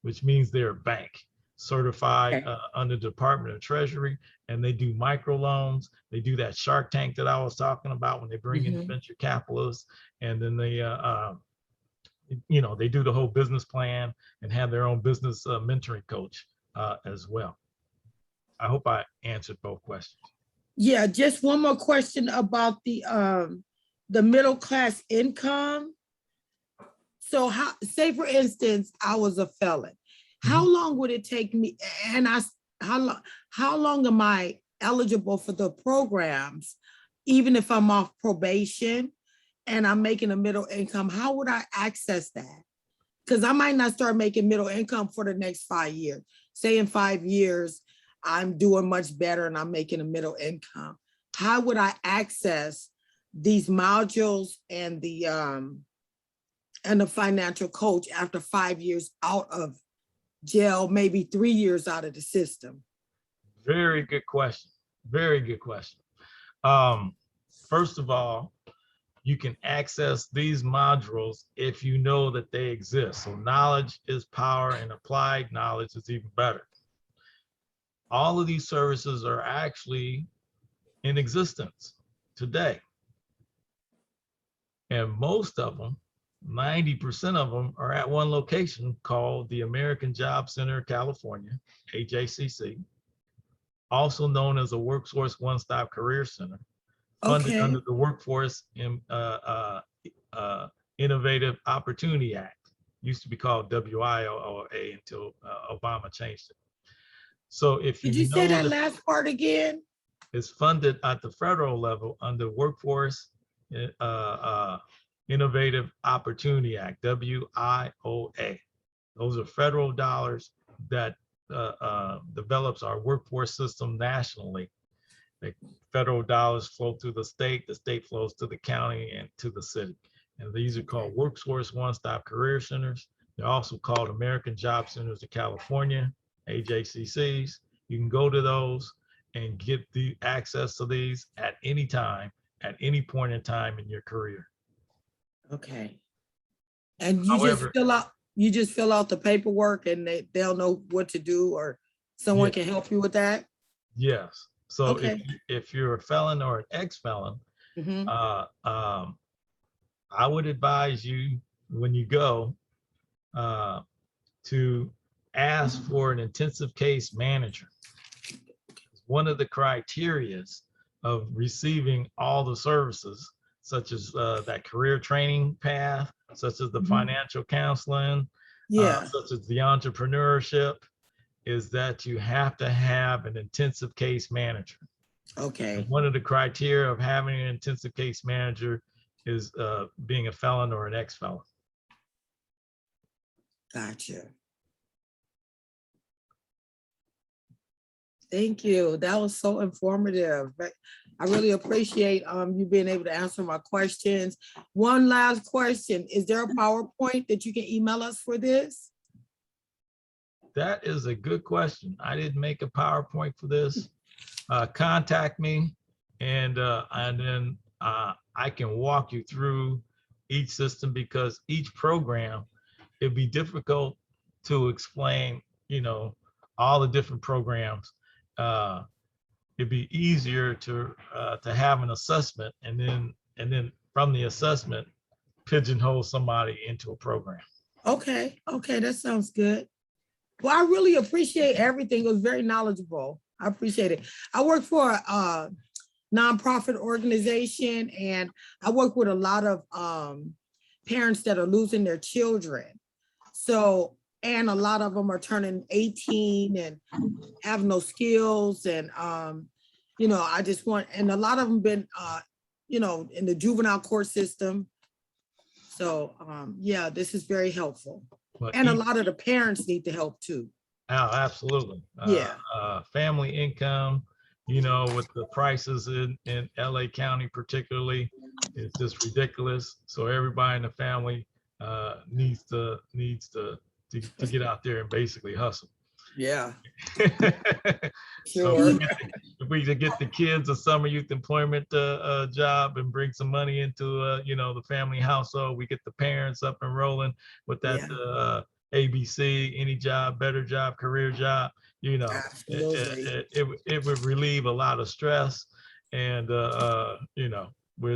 which means they're a bank certified Okay. under the Department of Treasury, and they do microloans. They do that Shark Tank that I was talking about when they bring in Mhm. venture capitalists, and then they, you know, they do the whole business plan and have their own business mentoring coach as well. I hope I answered both questions. Yeah, just one more question about the middle class income. So how, say for instance, I was a felon. How long would it take me, and how long am I eligible for the programs, even if I'm off probation and I'm making a middle income? How would I access that? Because I might not start making middle income for the next 5 years. Say in 5 years, I'm doing much better and I'm making a middle income. How would I access these modules and the financial coach after 5 years out of jail, maybe 3 years out of the system? Very good question. Very good question. First of all, you can access these modules if you know that they exist. So knowledge is power, and applied knowledge is even better. All of these services are actually in existence today. And most of them, 90% of them, are at one location called the American Job Center of California, AJCC, also known as a Workforce One-Stop Career Center, funded Okay. under the Workforce Innovative Opportunity Act. Used to be called WIOA until Obama changed it. So if Did you say know that last part again? it's funded at the federal level under Workforce Innovative Opportunity Act, WIOA. Those are federal dollars that develops our workforce system nationally. The federal dollars flow through the state flows to the county and to the city. And these are called Workforce One-Stop Career Centers. They're also called American Job Centers of California, AJCCs. You can go to those and get the access to these at any time, at any point in time in your career. Okay. And However, you just fill out the paperwork and they'll know what to do, or someone Yeah. can help you with that? yes. So Okay. if you're a felon or an ex-felon, Mhm. I would advise you when you go to ask for an intensive case manager. One of the criterias of receiving all the services, such as that career training path, such as the Mhm. financial counseling, Yeah. such as the entrepreneurship, is that you have to have an intensive case manager. Okay. And one of the criteria of having an intensive case manager is being a felon or an ex-felon. Gotcha. Thank you. That was so informative. I really appreciate you being able to answer my questions. One last question. Is there a PowerPoint that you can email us for this? That is a good question. I didn't make a PowerPoint for this. Contact me, and then I can walk you through each system, because each program, it'd be difficult to explain, you know, all the different programs. It'd be easier to have an assessment, and then from the assessment, pigeonhole somebody into a program. Okay. Okay. That sounds good. Well, I really appreciate everything. It was very knowledgeable. I appreciate it. I work for a nonprofit organization, and I work with a lot of parents that are losing their children. So, and a lot of them are turning 18 and have no skills. And, you know, I just want, and a lot of them been, you know, in the juvenile court system. So, yeah, this is very helpful. But And a lot of the parents need the help too. Oh, absolutely. Yeah. Family income, you know, with the prices in LA County particularly, it's just ridiculous. So everybody in the family needs to get out there and basically hustle. Yeah. So Sure. if we could get the kids a summer youth employment job and bring some money into the family household, we get the parents up and rolling with that ABC, any job, better job, career job. Absolutely. It would relieve a lot of stress, and we'll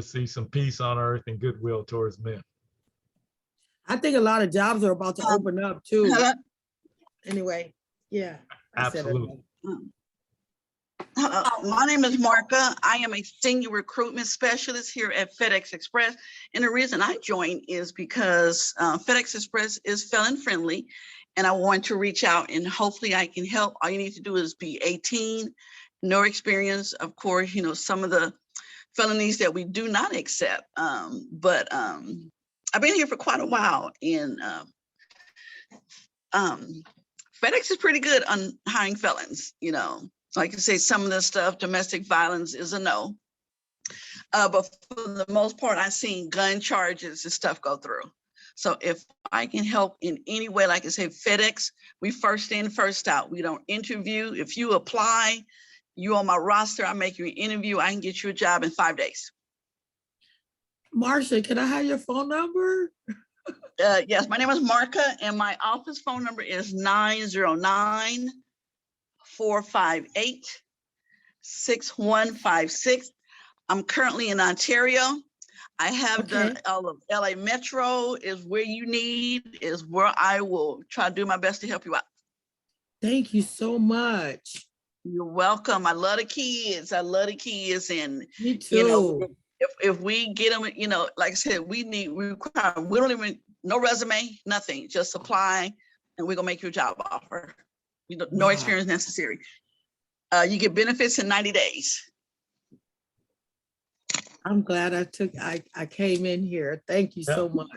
see some peace on earth and goodwill towards men. I think a lot of jobs are about to open up too. Hello. Anyway, yeah. I said it. Absolutely. My name is Marka. I am a senior recruitment specialist here at FedEx Express. And the reason I joined is because FedEx Express is felon friendly. And I want to reach out and hopefully I can help. All you need to do is be 18, no experience. Of course, some of the felonies that we do not accept. But I've been here for quite a while, and FedEx is pretty good on hiring felons. Like I say, some of the stuff, domestic violence is a no. But for the most part, I've seen gun charges and stuff go through. So if I can help in any way, like I say, FedEx, we first in, first out. We don't interview. If you apply, you on my roster, I make you an interview, I can get you a job in 5 days. Marsha, can I have your phone number? Yes, my name is Marka, and my office phone number is 909-458-6156. I'm currently in Ontario. I have done all of LA Metro is where you need, is where I will try to do my best to help you out. Thank you so much. You're welcome. I love the kids. And Me too. If we get them, like I said, we don't even, no resume, nothing, just apply, and we're gonna make you a job offer. No experience necessary. You get benefits in 90 days. I'm glad I came in here. Thank you so much.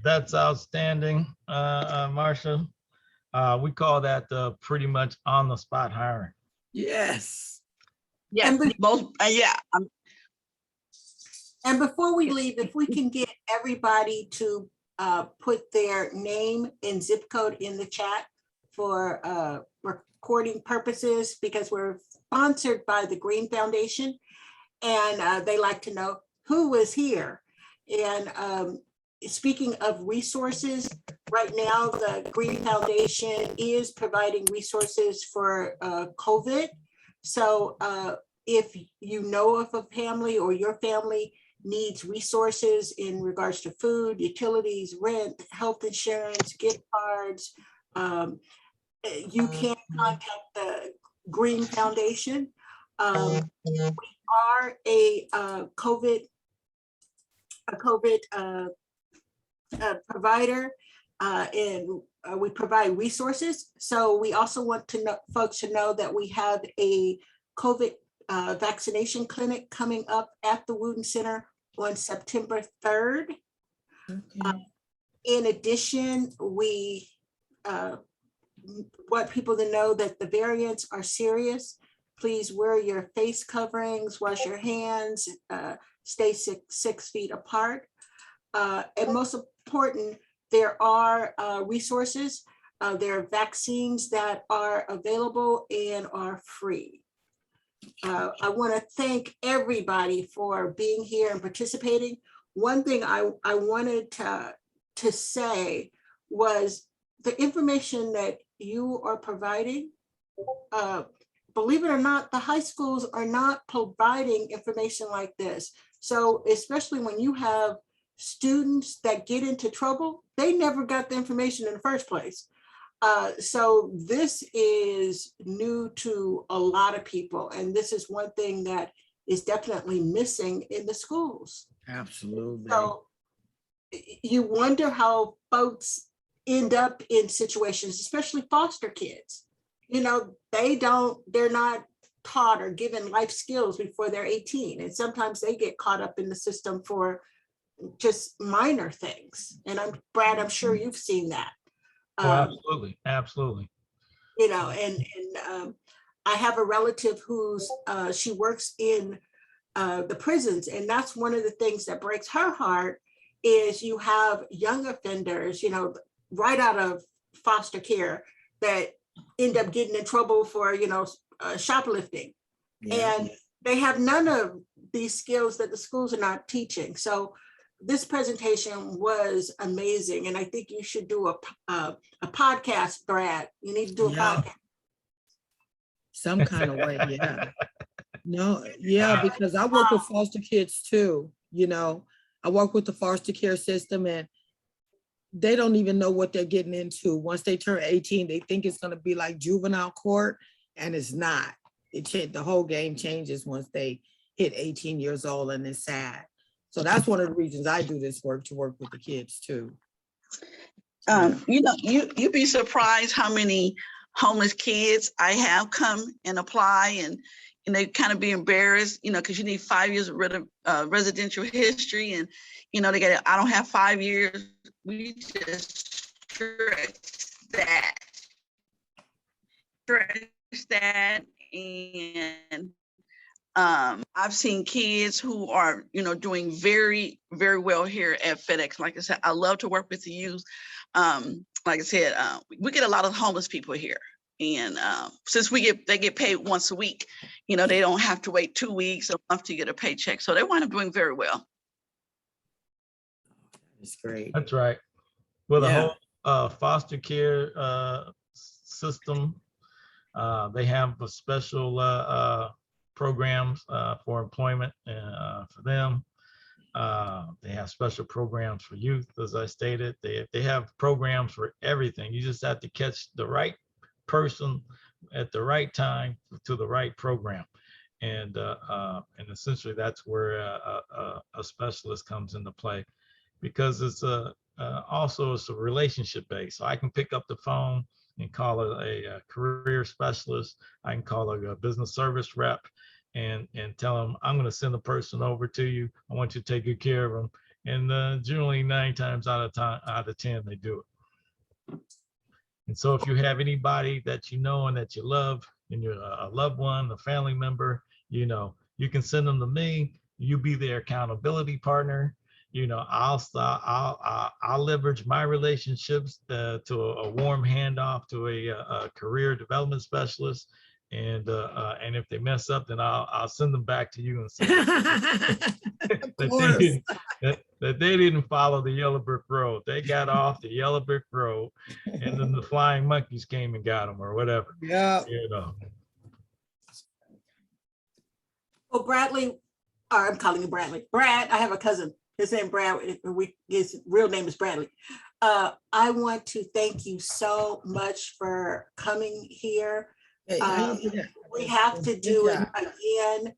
That's outstanding, Marsha. We call that pretty much on the spot hiring. Yes. Yeah, And before we leave, if we can get everybody to put their name and zip code in the chat for recording purposes, because we're sponsored by the Green Foundation, and they like to know who was here. And speaking of resources, right now the Green Foundation is providing resources for COVID. So if you know of a family or your family needs resources in regards to food, utilities, rent, health insurance, gift cards, you can contact the Green Foundation. We are a COVID provider, and we provide resources. So we also want to know folks to know that we have a COVID vaccination clinic coming up at the Wooten Center on September 3rd. Okay. In addition, we want people to know that the variants are serious. Please wear your face coverings, wash your hands, stay 6 feet apart. And most important, there are resources. There are vaccines that are available and are free. I want to thank everybody for being here and participating. One thing I wanted to say was the information that you are providing, believe it or not, the high schools are not providing information like this. So especially when you have students that get into trouble, they never got the information in the first place. So this is new to a lot of people. And this is one thing that is definitely missing in the schools. Absolutely. So you wonder how folks end up in situations, especially foster kids. They're not taught or given life skills before they're 18. And sometimes they get caught up in the system for just minor things. And Brad, I'm sure you've seen that. Absolutely. Absolutely. And I have a relative who's, she works in the prisons. And that's one of the things that breaks her heart is you have young offenders, right out of foster care that end up getting in trouble for, shoplifting. Yeah. And they have none of these skills that the schools are not teaching. So this presentation was amazing. And I think you should do a podcast, Brad. You need to do a Yeah. podcast. Some kind of way, yeah. No, yeah, because I work with foster kids too, you know. I work with the foster care system and they don't even know what they're getting into. Once they turn 18, they think it's gonna be like juvenile court, and it's not. The whole game changes once they hit 18 years old, and it's sad. So that's one of the reasons I do this work, to work with the kids too. You know, you'd be surprised how many homeless kids I have come and apply, and they kind of be embarrassed, you know, because you need 5 years of residential history, and you know, I don't have 5 years. We just stretch that, and I've seen kids who are, you know, doing very, very well here at FedEx. Like I said, I love to work with the youth. Like I said, we get a lot of homeless people here. And since they get paid once a week, you know, they don't have to wait 2 weeks or a month to get a paycheck. So they wind up doing very well. It's great. That's right. Well, the Yeah. whole foster care system, they have a special programs for employment for them. They have special programs for youth, as I stated. They have programs for everything. You just have to catch the right person at the right time to the right program. And essentially that's where a specialist comes into play, because it's also it's a relationship based. So I can pick up the phone and call a career specialist. I can call a business service rep and tell them, I'm going to send a person over to you. I want you to take good care of them. And generally 9 times out of 10, they do it. And so if you have anybody that you know and that you love, and you're a loved one, a family member, you know, you can send them to me. You be their accountability partner. You know, I'll leverage my relationships to a warm handoff to a career development specialist. And if they mess up, then I'll send them back to you and say that they didn't follow the yellow brick road. They got off the yellow brick road, and then the flying monkeys came and got them, or whatever. Yeah. You know. Well, Bradley, or I'm calling you Bradley. Brad, I have a cousin. His name Brad. His real name is Bradley. I want to thank you so much for coming here. We have to do it again.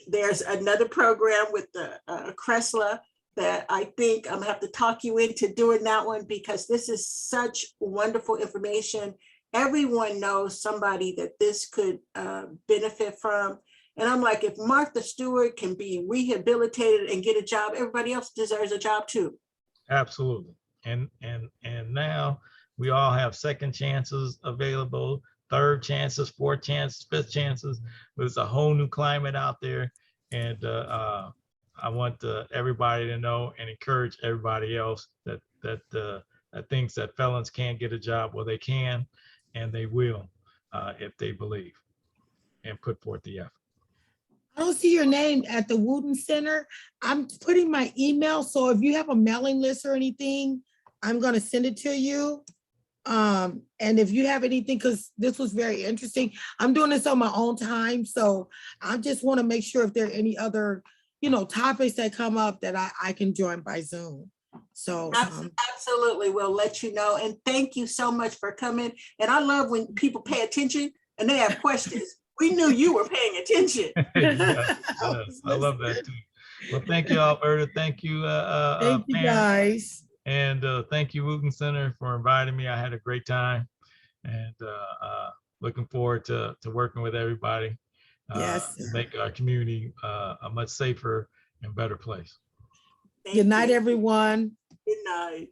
There's another program with the Cressla that I think I'm gonna have to talk you into doing that one, because this is such wonderful information. Everyone knows somebody that this could benefit from. And I'm like, if Martha Stewart can be rehabilitated and get a job, everybody else deserves a job too. Absolutely. And now we all have second chances available, third chances, fourth chances, fifth chances. There's a whole new climate out there. And I want everybody to know and encourage everybody else that thinks that felons can't get a job. Well, they can, and they will if they believe and put forth the effort. I don't see your name at the Wooten Center. I'm putting my email, so if you have a mailing list or anything, I'm gonna send it to you. And if you have anything, because this was very interesting, I'm doing this on my own time, so I just want to make sure if there are any other, you know, topics that come up that I can join by Zoom. So absolutely, we'll let you know. And thank you so much for coming. And I love when people pay attention and they have questions. We knew you were paying attention. Yes, I love that too. Well, thank you, Alberta. Thank you, thank you Pam. guys. And thank you, Wooten Center, for inviting me. I had a great time, and looking forward to working with everybody. Yes. To make our community a much safer and better place. Thank Good night, you. everyone. Good night.